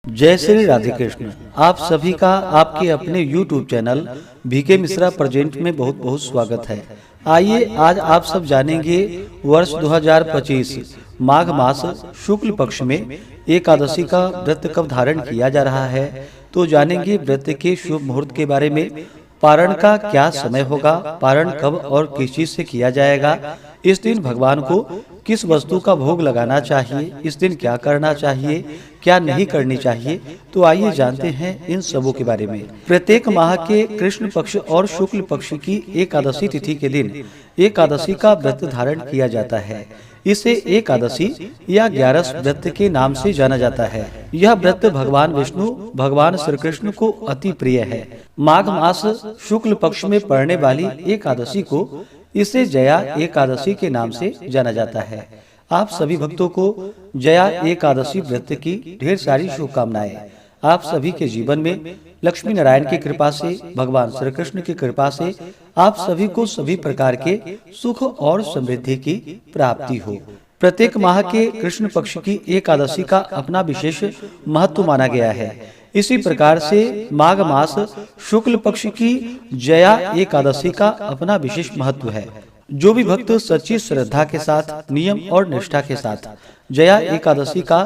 जय श्री राधे कृष्ण। आप सभी का आपके अपने YouTube channel VK Mishra present में बहुत बहुत स्वागत है। आइए आज आप सब जानेंगे वर्ष 2025 माघ मास शुक्ल पक्ष में एकादशी का व्रत कब धारण किया जा रहा है। तो जानेंगे व्रत के शुभ मुहूर्त के बारे में, पारण का क्या समय होगा, पारण कब और किस चीज से किया जाएगा, इस दिन भगवान को किस वस्तु का भोग लगाना चाहिए, इस दिन क्या करना चाहिए, क्या नहीं करनी चाहिए। तो आइए जानते हैं इन सबों के बारे में। प्रत्येक माह के कृष्ण पक्ष और शुक्ल पक्ष की एकादशी तिथि के दिन एकादशी का व्रत धारण किया जाता है। इसे एकादशी या 11 व्रत के नाम से जाना जाता है। यह व्रत भगवान विष्णु भगवान श्री कृष्ण को अति प्रिय है। माघ मास शुक्ल पक्ष में पड़ने वाली एकादशी को इसे जया एकादशी के नाम से जाना जाता है। आप सभी भक्तों को जया एकादशी व्रत की ढेर सारी शुभकामनाएं। आप सभी के जीवन में लक्ष्मी नारायण की कृपा से, भगवान श्री कृष्ण की कृपा से आप सभी को सभी प्रकार के सुख और समृद्धि की प्राप्ति हो। प्रत्येक माह के कृष्ण पक्ष की एकादशी का अपना विशेष महत्व माना गया है। इसी प्रकार से माघ मास शुक्ल पक्ष की जया एकादशी का अपना विशेष महत्व है। जो भी भक्त सच्ची श्रद्धा के साथ, नियम और निष्ठा के साथ जया एकादशी का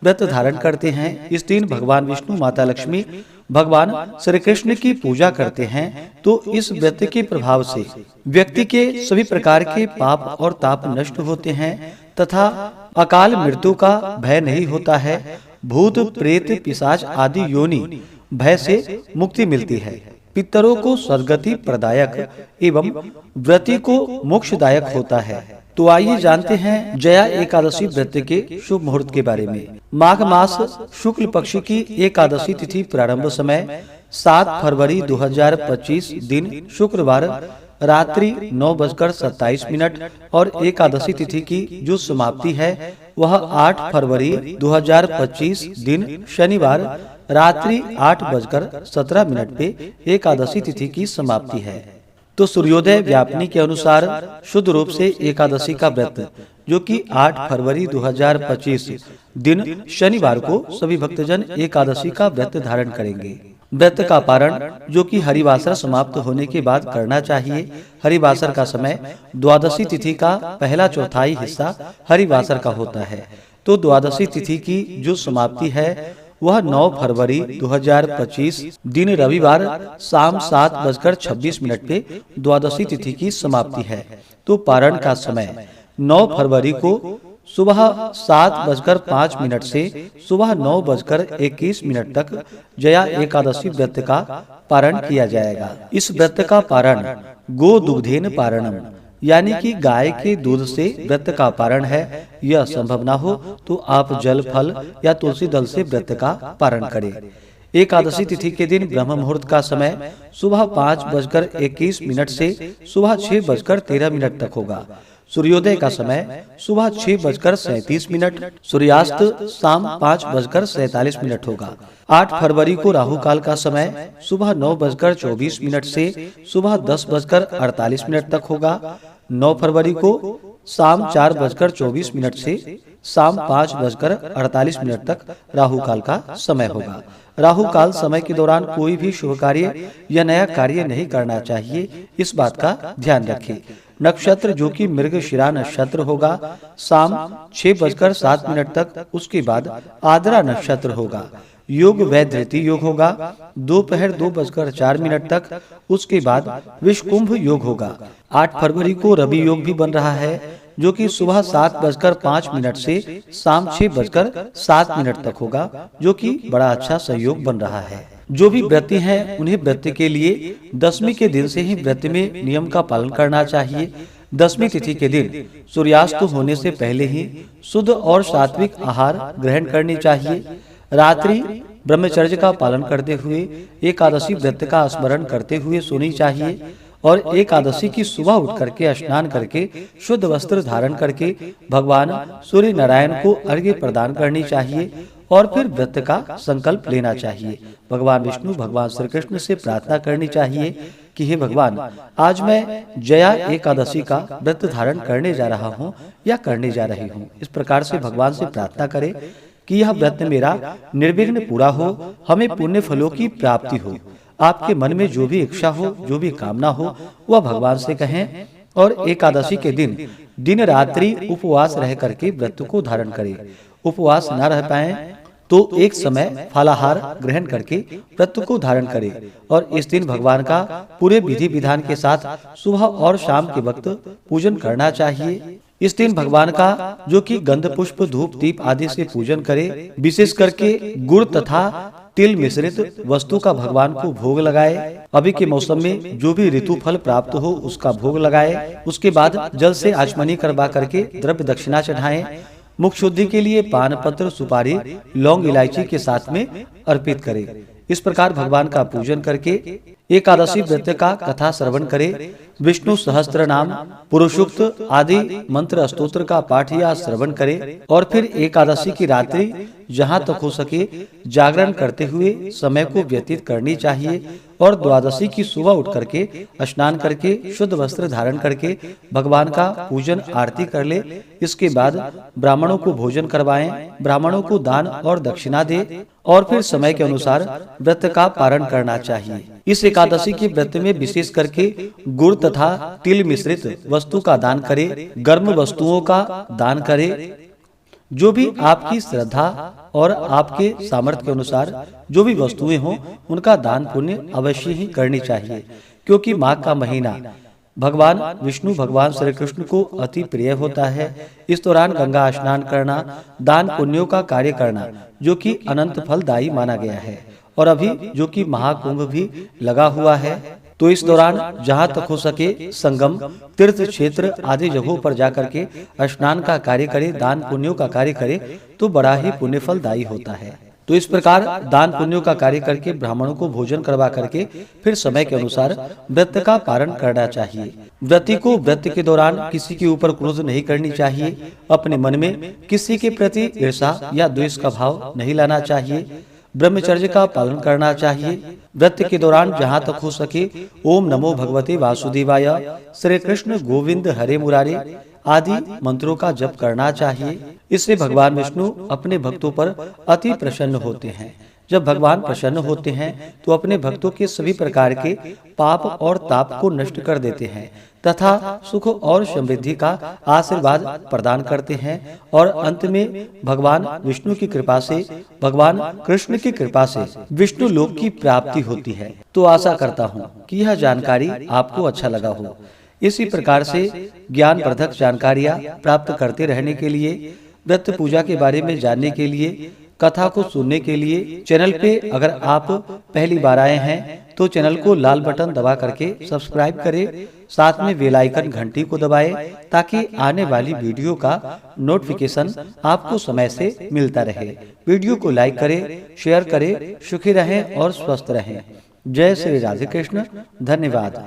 व्रत धारण करते हैं, इस दिन भगवान विष्णु, माता लक्ष्मी, भगवान श्री कृष्ण की पूजा करते हैं, तो इस व्रत के प्रभाव से व्यक्ति के सभी प्रकार के पाप और ताप नष्ट होते हैं तथा अकाल मृत्यु का भय नहीं होता है। भूत प्रेत पिशाच आदि योनि भय से मुक्ति मिलती है। पितरों को सद्गति प्रदायक एवं व्रती को मोक्षदायक होता है। तो आइए जानते हैं जया एकादशी व्रत के शुभ मुहूर्त के बारे में। माघ मास शुक्ल पक्ष की एकादशी तिथि प्रारंभ समय 7 फरवरी 2025 दिन शुक्रवार रात्रि 9:27 और एकादशी तिथि की जो समाप्ति है वह 8 फरवरी 2025 दिन शनिवार रात्रि 8:17 पे एकादशी तिथि की समाप्ति है। तो सूर्योदय व्यापनी के अनुसार शुद्ध रूप से एकादशी का व्रत जो कि 8 फरवरी 2025 दिन शनिवार को सभी भक्तजन एकादशी का व्रत धारण करेंगे। व्रत का पारण जो कि हरिवासर समाप्त होने के बाद करना चाहिए। हरिवासर का समय द्वादशी तिथि का पहला चौथाई हिस्सा हरिवासर का होता है। तो द्वादशी तिथि की जो समाप्ति है वह 9 फरवरी 2025 दिन रविवार शाम 7:26 पे द्वादशी तिथि की समाप्ति है। तो पारण का समय 9 फरवरी को सुबह 7:05 से सुबह 9:21 तक जया एकादशी व्रत का पारण किया जाएगा। इस व्रत का पारण गो दुग्धेन पारणम यानी कि गाय के दूध से व्रत का पारण है। यह संभव ना हो तो आप जल, फल या तुलसी दल से व्रत का पारण करें। एकादशी तिथि के दिन ब्रह्म मुहूर्त का समय सुबह 5:21 से सुबह 6:13 तक होगा। सूर्योदय का समय सुबह 6:37, सूर्यास्त शाम 5:47 होगा। 8 फरवरी को राहु काल का समय सुबह 9:24 से सुबह 10:48 तक होगा। 9 फरवरी को शाम 4:24 से शाम 5:48 तक राहु काल का समय होगा। राहु काल समय के दौरान कोई भी शुभ कार्य या नया कार्य नहीं करना चाहिए, इस बात का ध्यान रखें। नक्षत्र जो कि मृगशिरा नक्षत्र होगा शाम 6:07 तक, उसके बाद आद्रा नक्षत्र होगा। योग वैधृति योग होगा दोपहर 2:04 तक, उसके बाद विषकुंभ योग होगा। 8 फरवरी को रवि योग भी बन रहा है जो कि सुबह 7:05 से शाम 6:07 तक होगा, जो कि बड़ा अच्छा सहयोग बन रहा है। जो भी व्रती हैं उन्हें व्रत के लिए दशमी के दिन से ही व्रत में नियम का पालन करना चाहिए। दशमी तिथि के दिन सूर्यास्त होने से पहले ही शुद्ध और सात्विक आहार ग्रहण करनी चाहिए। रात्रि ब्रह्मचर्य का पालन करते हुए एकादशी व्रत का स्मरण करते हुए सोनी चाहिए और एकादशी की सुबह उठ करके स्नान करके शुद्ध वस्त्र धारण करके भगवान सूर्य नारायण को अर्घ्य प्रदान करनी चाहिए और फिर व्रत का संकल्प लेना चाहिए। भगवान विष्णु, भगवान श्री कृष्ण से प्रार्थना करनी चाहिए कि हे भगवान, आज मैं जया एकादशी का व्रत धारण करने जा रहा हूँ या करने जा रही हूँ। इस प्रकार से भगवान से प्रार्थना करें कि यह व्रत मेरा निर्विघ्न पूरा हो, हमें पुण्य फलों की प्राप्ति हो। आपके मन में जो भी इच्छा हो, जो भी कामना हो, वह भगवान से कहें और एकादशी के दिन दिन रात्रि उपवास रह करके व्रत को धारण करें। उपवास न रह पाए तो एक समय फलाहार ग्रहण करके व्रत को धारण करें और इस दिन भगवान का पूरे विधि विधान के साथ सुबह और शाम के वक्त पूजन करना चाहिए। इस दिन भगवान का जो कि गंध पुष्प धूप दीप आदि से पूजन करे, विशेष करके गुड़ तथा तिल मिश्रित वस्तु का भगवान को भोग लगाए। अभी के मौसम में जो भी ऋतु फल प्राप्त हो उसका भोग लगाए। उसके बाद जल से आचमनी करवा करके द्रव्य दक्षिणा चढ़ाएं। मुख शुद्धि के लिए पान पत्र सुपारी लौंग इलायची के साथ में अर्पित करें। इस प्रकार भगवान का पूजन करके एकादशी व्रत का कथा श्रवण करे। विष्णु सहस्त्र नाम पुरुषोक्त आदि मंत्र स्तोत्र का पाठ या श्रवण करे और फिर एकादशी की रात्रि जहाँ तक हो सके जागरण करते हुए समय को व्यतीत करनी चाहिए और द्वादशी की सुबह उठ करके स्नान करके शुद्ध वस्त्र धारण करके भगवान का पूजन आरती कर ले। इसके बाद ब्राह्मणों को भोजन करवाएं, ब्राह्मणों को दान और दक्षिणा दे और फिर समय के अनुसार व्रत का पारण करना चाहिए। इस एकादशी के व्रत में विशेष करके गुड़ तथा तिल मिश्रित वस्तु का दान करे, गर्म वस्तुओं का दान करे। जो भी आपकी श्रद्धा और आपके सामर्थ्य के अनुसार जो भी वस्तुएं हों उनका दान पुण्य अवश्य ही करनी चाहिए, क्योंकि माघ का महीना भगवान विष्णु भगवान श्री कृष्ण को अति प्रिय होता है। इस दौरान गंगा स्नान करना, दान पुण्यों का कार्य करना जो कि अनंत फलदायी माना गया है। और अभी जो कि महाकुंभ भी लगा हुआ है, तो इस दौरान जहाँ तक हो सके संगम तीर्थ क्षेत्र आदि जगहों पर जाकर के स्नान का कार्य करे, दान पुण्यों का कार्य करे तो बड़ा ही पुण्य फलदायी होता है। तो इस प्रकार दान पुण्यों का कार्य करके ब्राह्मणों को भोजन करवा करके फिर समय के अनुसार व्रत का पारण करना चाहिए। व्रती को व्रत के दौरान किसी के ऊपर क्रोध नहीं करनी चाहिए। अपने मन में किसी के प्रति ईर्षा या द्वेष का भाव नहीं लाना चाहिए। ब्रह्मचर्य का पालन करना चाहिए। व्रत के दौरान जहाँ तक हो सके ओम नमो भगवते वासुदेवाय, श्री कृष्ण गोविंद हरे मुरारे आदि मंत्रों का जप करना चाहिए। इससे भगवान विष्णु अपने भक्तों पर अति प्रसन्न होते हैं। जब भगवान प्रसन्न होते हैं तो अपने भक्तों के सभी प्रकार के पाप और ताप को नष्ट कर देते हैं तथा सुख और समृद्धि का आशीर्वाद प्रदान करते हैं और अंत में भगवान विष्णु की कृपा से, भगवान कृष्ण की कृपा से विष्णु लोक की प्राप्ति होती है। तो आशा करता हूँ कि यह जानकारी आपको अच्छा लगा हो। इसी प्रकार से ज्ञानवर्धक जानकारियाँ प्राप्त करते रहने के लिए, व्रत पूजा के बारे में जानने के लिए, कथा को सुनने के लिए चैनल पे अगर आप पहली बार आए हैं तो चैनल को लाल बटन दबा करके सब्सक्राइब करें, साथ में बेल आइकन घंटी को दबाएं ताकि आने वाली वीडियो का नोटिफिकेशन आपको समय से मिलता रहे। वीडियो को लाइक करें, शेयर करें। सुखी रहें और स्वस्थ रहें। जय श्री राधे कृष्ण। धन्यवाद।